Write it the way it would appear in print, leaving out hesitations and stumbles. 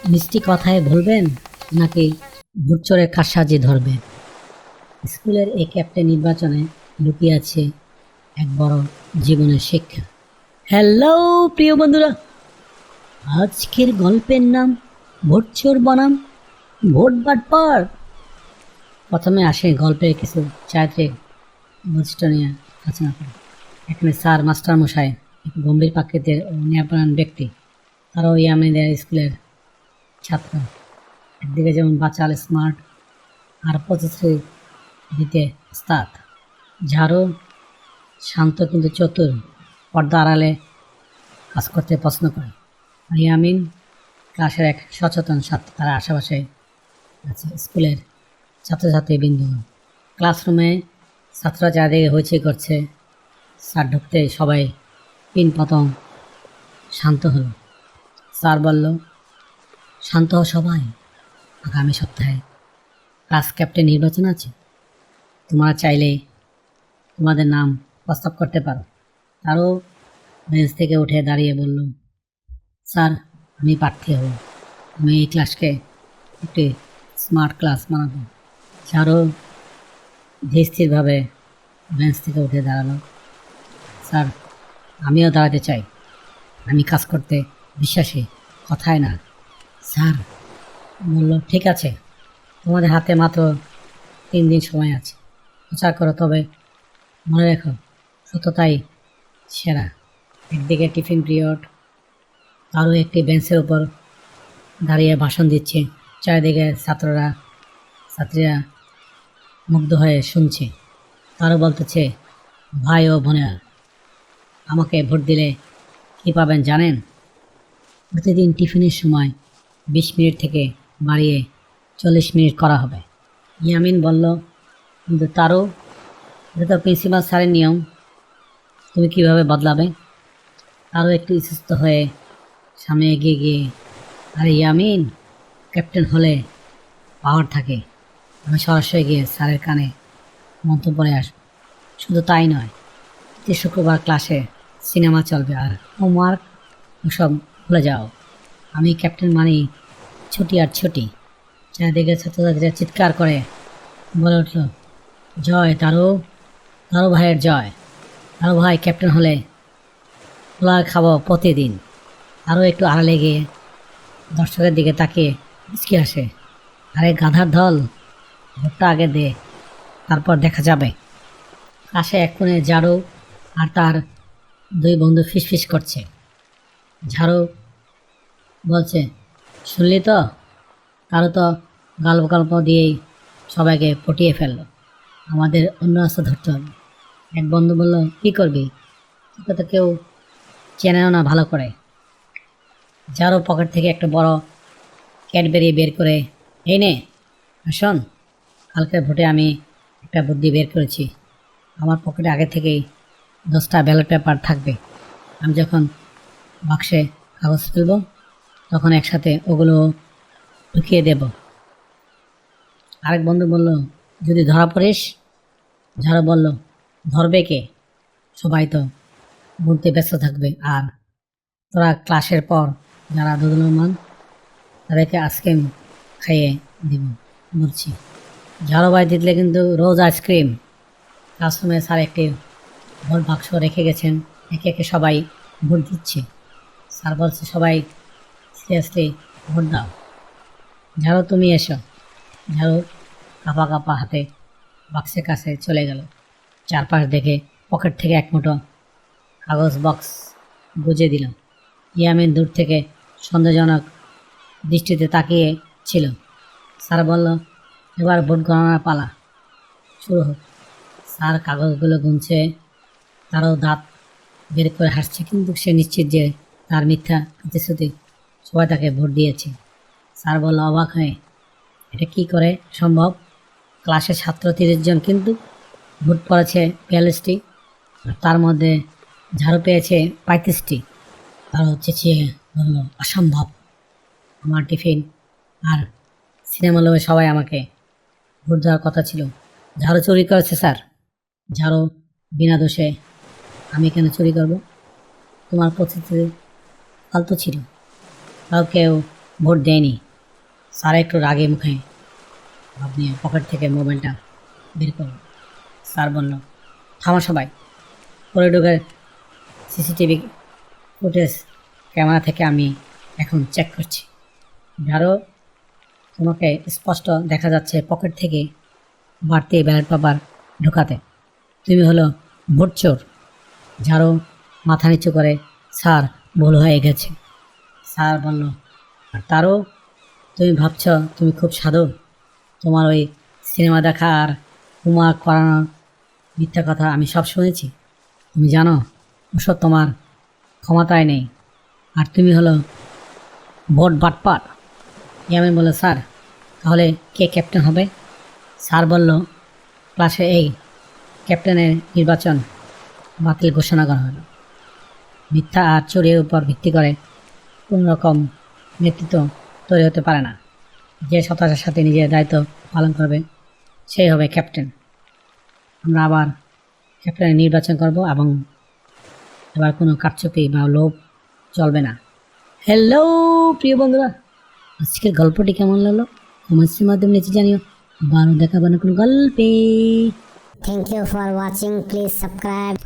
মিষ্টি কথায় ভুলবেন নাকি ভোট চোরের কারসাজি ধরবে? স্কুলের এই ক্যাপ্টেন নির্বাচনে লুকিয়ে আছে এক বড় জীবনের শিক্ষা। হ্যালো প্রিয় বন্ধুরা, আজকের গল্পের নাম ভোট চোর বনাম ভোট বাটপার। প্রথমে আসে গল্পের কিছু চারিত্রিক বৈশিষ্ট্য নিয়ে আলোচনা করি। এখানে স্যার মাস্টার মশাই এক গম্ভীর প্রাকৃতির ও ন্যায়পরায়ণ ব্যক্তি। তারাও ইয়ামিনের স্কুলের ছাত্র। একদিকে যেমন বাচাল স্মার্ট আর প্রতিশ্রুতি দিতে ওস্তাদ। ঝাড়ু শান্ত কিন্তু চতুর, পর্দা আড়ালে কাজ করতে পছন্দ করে। আর ইয়ামিন ক্লাসের এক সচেতন ছাত্র, তার আশেপাশে আছে স্কুলের ছাত্রছাত্রী বিন্দু। ক্লাসরুমে ছাত্ররা চারিদিকে হইচই করছে। স্যার ঢুকতে সবাই পিন পতং শান্ত হলো। স্যার বলল, শান্ত হও সবাই, আগামী সপ্তাহে ক্লাস ক্যাপ্টেন নির্বাচন আছে, তোমরা চাইলে তোমাদের নাম প্রস্তাব করতে পারো। তারও বেঞ্চ থেকে উঠে দাঁড়িয়ে বলল, স্যার আমি প্রার্থী হব, আমি এই ক্লাসকে একটি স্মার্ট ক্লাস বানাবো। স্যারও ধীর স্থিরভাবে বেঞ্চ থেকে উঠে দাঁড়ালো। স্যার আমিও দাঁড়াতে চাই, আমি কাজ করতে বিশ্বাসী, কথায় না। স্যার বলল, ঠিক আছে, তোমাদের হাতে মাত্র 3 দিন সময় আছে, প্রচার করো, তবে মনে রেখো সততাই সেরা। একদিকে টিফিন পিরিয়ড, আরও একটি বেঞ্চের উপর দাঁড়িয়ে ভাষণ দিচ্ছে। চারিদিকে ছাত্রীরা মুগ্ধ হয়ে শুনছে। তারও বলতেছে, ভাই ও বোনেরা, আমাকে ভোট দিলে কী পাবেন জানেন? প্রতিদিন টিফিনের সময় 20 মিনিট থেকে বাড়িয়ে 40 মিনিট করা হবে। ইয়ামিন বলল, কিন্তু তারও, এটা তো প্রিন্সিপাল স্যারের নিয়ম, তুমি কিভাবে বদলাবে? আরও একটু ইতস্ত হয়ে সামনে এগিয়ে গিয়ে, আরে ইয়ামিন, ক্যাপ্টেন হলে পাওয়ার থাকে, আমি সরাসরি গিয়ে স্যারের কানে মন্তব্য করে আসবো। শুধু তাই নয়, প্রতি শুক্রবার ক্লাসে সিনেমা চলবে, আর হোমওয়ার্ক ওসব ভুলে যাও। আমি ক্যাপ্টেন মানেই ছুটি আর ছুটি। চারিদিকে ছাত্রছাত্রীরা চিৎকার করে বলে উঠল, জয় তারু, তারু ভাইয়ের জয়। তারু ভাই ক্যাপ্টেন হলে পোলাও খাবো প্রতিদিন। আরও একটু আড়ালে গিয়ে দর্শকের দিকে তাকিয়ে মুচকি আসে, আরে গাধার দল, ভোটটা আগে দে, তারপর দেখা যাবে। কাছে এক কোণে ঝাড়ু আর তার 2 বন্ধু ফিসফিস করছে। ঝাড়ু বলছে, শুনলি তো, কারো তো গল্প গল্প দিয়েই সবাইকে পটিয়ে ফেললো, আমাদের অন্য রাস্তা ধরতে হবে। এক বন্ধু বলল, কী করবি, তোকে তো কেউ চেনেও না ভালো করে। ঝাড়ু পকেট থেকে একটা বড় ক্যাডবেরি বের করে, এই নে, আর শোন, কালকের ভোটে আমি একটা বুদ্ধি বের করেছি। আমার পকেটে আগে থেকেই 10টা ব্যালট পেপার থাকবে। আমি যখন বাক্সে কাগজ ফেলব, তখন একসাথে ওগুলো ঢুকিয়ে দেব। আরেক বন্ধু বলল, যদি ধরা পড়িস? ঝাড়ু বলল, ধরবে কে, সবাই তো বলতে ব্যস্ত থাকবে, আর তোরা ক্লাসের পর যারা দোদুল্যমান তাদেরকে আইসক্রিম খাইয়ে দিব বলছি। ঝাড়ু ভাই জিতলে কিন্তু রোজ আইসক্রিম। ক্লাসরুমে স্যার একটি ভোট বাক্স রেখে গেছেন, একে একে সবাই ভোট দিচ্ছে। স্যার বলছে, সবাই সিরিয়াসলি ভোট দাও। ঝাড়ু তুমি এসো। ঝাড়ু কাঁপা কাঁপা হাতে বাক্সের কাছে চলে গেল। চারপাশ দেখে পকেট থেকে এক মুঠো কাগজ বক্স গুজে দিল। ইয়ামিন দূর থেকে সন্দেহজনক দৃষ্টিতে তাকিয়ে ছিল। স্যার বলল, এবার ভোট গণনার পালা, শুরু হোক। স্যার কাগজগুলো গুনছে, তারও দাঁত বের করে হাসছে, কিন্তু সে নিশ্চিত যে তার মিথ্যা প্রতিশ্রুতি সবাই তাকে ভোট দিয়েছে। স্যার বলল অবাক হয়ে, এটা কি করে সম্ভব? ক্লাসে ছাত্র 30 জন, কিন্তু ভোট পড়েছে 42টি, আর তার মধ্যে ঝাড়ু পেয়েছে 35টি। তারও চেঁচিয়ে বলল, অসম্ভব, আমার টিফিন আর সিনেমা লোভে সবাই আমাকে ভোট দেওয়ার কথা ছিল। ঝাড়ু চুরি করেছে স্যার। ঝাড়ু বিনা দোষে, আমি কেন চুরি করব? তোমার প্রতিশ্রুতি ফালতু ছিল, তাও কেউ ভোট দেয়নি। স্যার একটু রাগে মুখে ভাব নিয়ে পকেট থেকে মোবাইলটা বের করল। স্যার বলল, থামো সবাই, করিডোরের সিসিটিভি ফুটেজ ক্যামেরা থেকে আমি এখন চেক করছি। ঝাড়ু, তোমাকে স্পষ্ট দেখা যাচ্ছে পকেট থেকে বাড়তি ব্যালট পেপার ঢোকাতে। তুমি হলো ভোট চোর। ঝাড়ু মাথা নিচু করে, স্যার ভুল হয়ে গেছে। স্যার বলল, আর তারও তুমি ভাবছ তুমি খুব সাধু? তোমার ওই সিনেমা দেখা আর হোমওয়ার্ক করানোর মিথ্যা কথা আমি সব শুনেছি। তুমি জানো ওসব তোমার ক্ষমতায় নেই, আর তুমি হলো ভোট বাটপার। ইয়ামিন বলল, স্যার তাহলে কে ক্যাপ্টেন হবে? স্যার বলল, ক্লাসে এই ক্যাপ্টেনের নির্বাচন বাতিল ঘোষণা করা হলো। মিথ্যা আর চোরের উপর ভিত্তি করে কোনো রকম নেতৃত্ব তৈরি হতে পারে না। যে সততার সাথে নিজের দায়িত্ব পালন করবে সেই হবে ক্যাপ্টেন। আমরা আবার ক্যাপ্টেনের নির্বাচন করব এবং এবার কোনো কারচুপি বা লোভ চলবে না। হ্যালো প্রিয় বন্ধুরা, আজকের গল্পটি কেমন লাগলো কমেন্টসের মাধ্যমে নিচে জানিও। আবারও দেখাবো না কোনো গল্পে। Thank you for watching. Please subscribe.